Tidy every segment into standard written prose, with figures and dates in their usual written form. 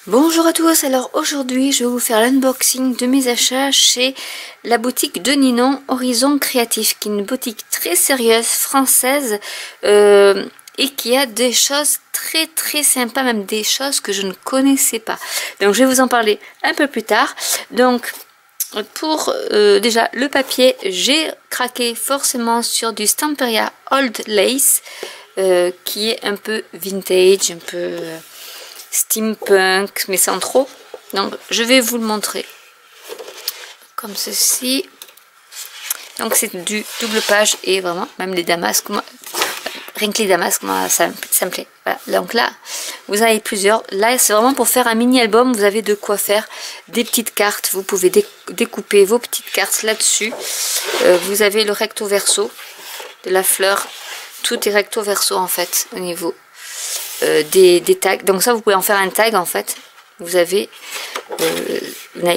Bonjour à tous, alors aujourd'hui je vais vous faire l'unboxing de mes achats chez la boutique de Ninon Horizon Créatif, qui est une boutique très sérieuse, française, et qui a des choses très sympas, même des choses que je ne connaissais pas. Donc je vais vous en parler un peu plus tard. Donc pour déjà le papier, j'ai craqué forcément sur du Stamperia Old Lace, qui est un peu vintage, un peu steampunk, mais sans trop. Donc je vais vous le montrer comme ceci. Donc c'est du double page et vraiment même les damasques, moi, rien que les damasques, moi ça me plaît. Voilà. Donc là vous en avez plusieurs. Là c'est vraiment pour faire un mini album. Vous avez de quoi faire des petites cartes. Vous pouvez découper vos petites cartes là-dessus. Vous avez le recto verso de la fleur. Tout est recto verso en fait au niveau des tags. Donc ça vous pouvez en faire un tag en fait. Vous n'avez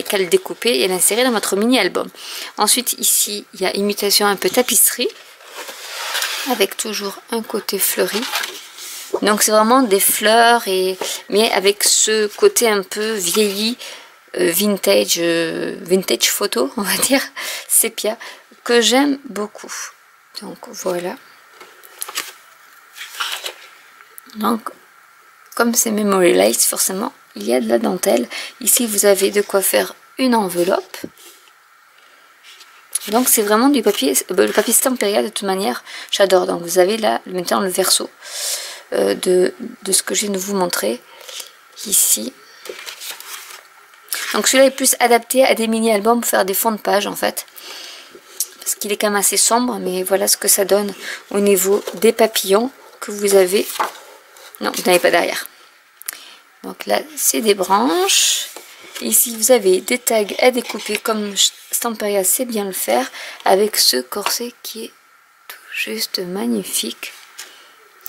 qu'à le découper et l'insérer dans votre mini album. Ensuite ici il y a imitation un peu tapisserie avec toujours un côté fleuri. Donc c'est vraiment des fleurs mais avec ce côté un peu vieilli, vintage photo on va dire, sépia, que j'aime beaucoup. Donc voilà. Donc comme c'est Memory Lace, forcément il y a de la dentelle. Ici vous avez de quoi faire une enveloppe. Donc c'est vraiment du papier, le papier Stamperia de toute manière, j'adore. Donc vous avez là maintenant le verso de ce que je viens de vous montrer ici. Donc celui-là est plus adapté à des mini-albums pour faire des fonds de page en fait. Parce qu'il est quand même assez sombre, mais voilà ce que ça donne au niveau des papillons que vous avez. Non, vous n'avez pas derrière. Donc là, c'est des branches. Ici, vous avez des tags à découper comme Stamperia sait bien le faire, avec ce corset qui est tout juste magnifique.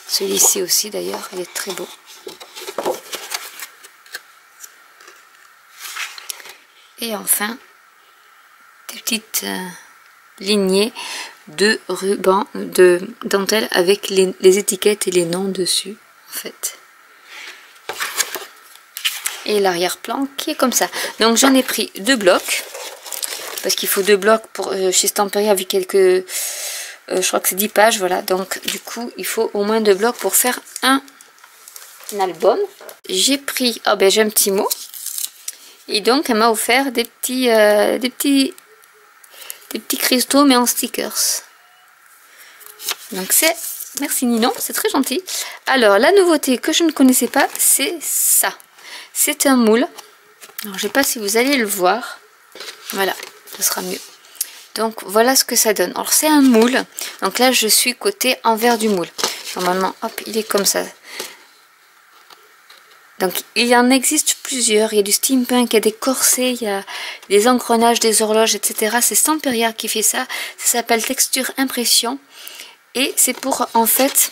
Celui-ci aussi, d'ailleurs, il est très beau. Et enfin, des petites lignées de ruban, de dentelle avec les étiquettes et les noms dessus, en fait. Et l'arrière-plan qui est comme ça. Donc j'en ai pris 2 blocs. Parce qu'il faut 2 blocs pour chez Stamperia, vu quelques... je crois que c'est 10 pages, voilà. Donc du coup, il faut au moins 2 blocs pour faire un album. J'ai pris... Oh ben j'ai un petit mot. Et donc elle m'a offert des petits cristaux, mais en stickers. Donc c'est... Merci Ninon, c'est très gentil. Alors la nouveauté que je ne connaissais pas, c'est ça. C'est un moule. Alors, je ne sais pas si vous allez le voir. Voilà, ce sera mieux. Donc voilà ce que ça donne. Alors c'est un moule. Donc là je suis côté envers du moule. Normalement, hop, il est comme ça. Donc il y en existe plusieurs. Il y a du steampunk, il y a des corsets, il y a des engrenages, des horloges, etc. C'est Stamperia qui fait ça. Ça s'appelle Texture Impression. Et c'est pour en fait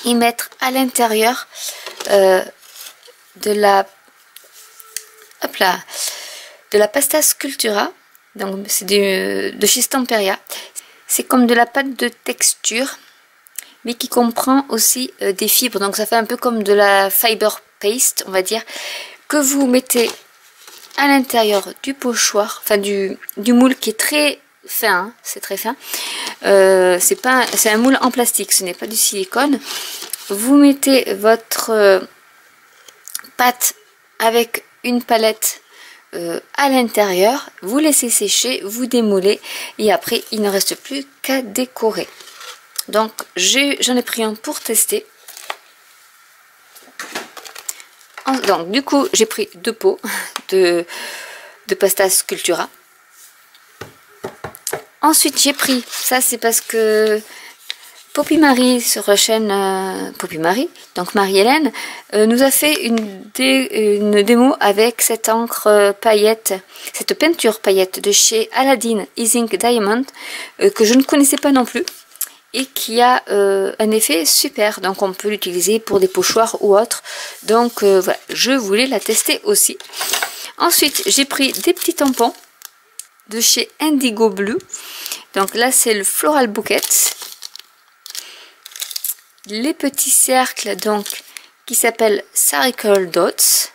y mettre à l'intérieur de la pasta Sculptura. Donc c'est de chez Stamperia. C'est comme de la pâte de texture, mais qui comprend aussi des fibres. Donc ça fait un peu comme de la fiber paste, on va dire, que vous mettez à l'intérieur du pochoir, enfin du moule qui est très fin, hein, c'est très fin. C'est un moule en plastique, ce n'est pas du silicone. Vous mettez votre pâte avec une palette à l'intérieur, vous laissez sécher, vous démoulez et après il ne reste plus qu'à décorer. Donc j'en ai pris un pour tester. Donc du coup j'ai pris 2 pots de pasta Sculptura. Ensuite j'ai pris, ça c'est parce que Poppy Marie sur la chaîne Poppy Marie, donc Marie-Hélène, nous a fait une démo avec cette encre paillette, cette peinture paillette de chez Aladdin Ink Diamond, que je ne connaissais pas non plus, et qui a un effet super. Donc on peut l'utiliser pour des pochoirs ou autres. Donc voilà, je voulais la tester aussi. Ensuite j'ai pris des petits tampons de chez Indigo Blue. Donc là c'est le Floral Bouquet. Les petits cercles donc qui s'appellent Circle Dots.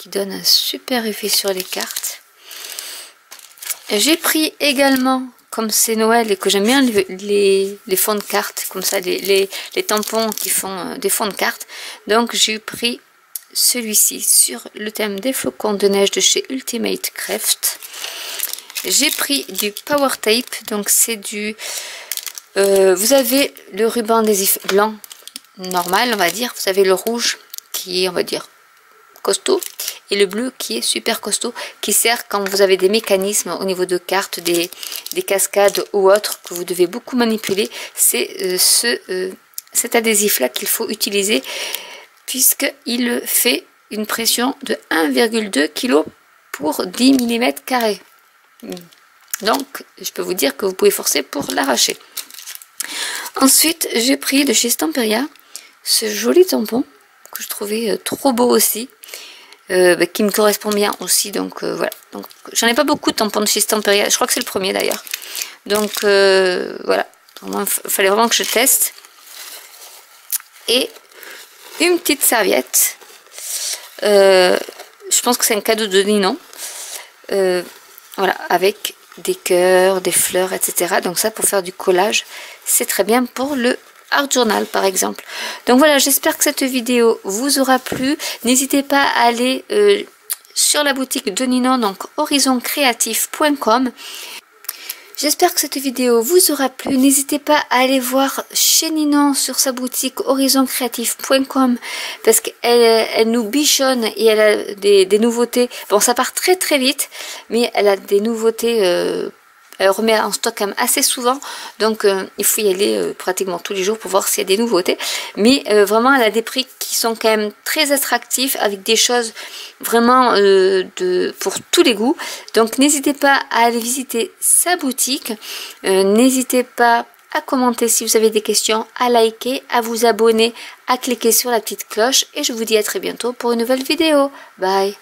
qui donne un super effet sur les cartes. J'ai pris également, comme c'est Noël et que j'aime bien les fonds de cartes, comme ça, les tampons qui font des fonds de cartes. Donc j'ai pris celui-ci sur le thème des flocons de neige de chez Ultimate Craft. J'ai pris du Power Tape, donc c'est du... vous avez le ruban adhésif blanc normal, on va dire. Vous avez le rouge qui est, on va dire, costaud. Et le bleu qui est super costaud, qui sert quand vous avez des mécanismes au niveau de cartes, des cascades ou autres que vous devez beaucoup manipuler. C'est cet adhésif-là qu'il faut utiliser, puisqu'il fait une pression de 1,2 kg pour 10 mm carrés. Donc, je peux vous dire que vous pouvez forcer pour l'arracher. Ensuite, j'ai pris de chez Stamperia ce joli tampon que je trouvais trop beau aussi, qui me correspond bien aussi. Donc voilà. Donc, j'en ai pas beaucoup de tampons de chez Stamperia. Je crois que c'est le premier d'ailleurs. Donc voilà. Il fallait vraiment que je teste. Et une petite serviette. Je pense que c'est un cadeau de Ninon. Voilà, avec des cœurs, des fleurs, etc. Donc ça, pour faire du collage, c'est très bien pour le art journal, par exemple. Donc voilà, j'espère que cette vidéo vous aura plu. N'hésitez pas à aller sur la boutique de Ninon, donc horizoncreatif.com. J'espère que cette vidéo vous aura plu. N'hésitez pas à aller voir chez Ninon sur sa boutique horizoncreatif.com, parce qu'elle nous bichonne et elle a des nouveautés. Bon, ça part très très vite, mais elle a des nouveautés. Elle remet en stock quand même assez souvent, donc il faut y aller pratiquement tous les jours pour voir s'il y a des nouveautés. Mais vraiment, elle a des prix qui sont quand même très attractifs, avec des choses vraiment pour tous les goûts. Donc n'hésitez pas à aller visiter sa boutique. N'hésitez pas à commenter si vous avez des questions, à liker, à vous abonner, à cliquer sur la petite cloche. Et je vous dis à très bientôt pour une nouvelle vidéo. Bye!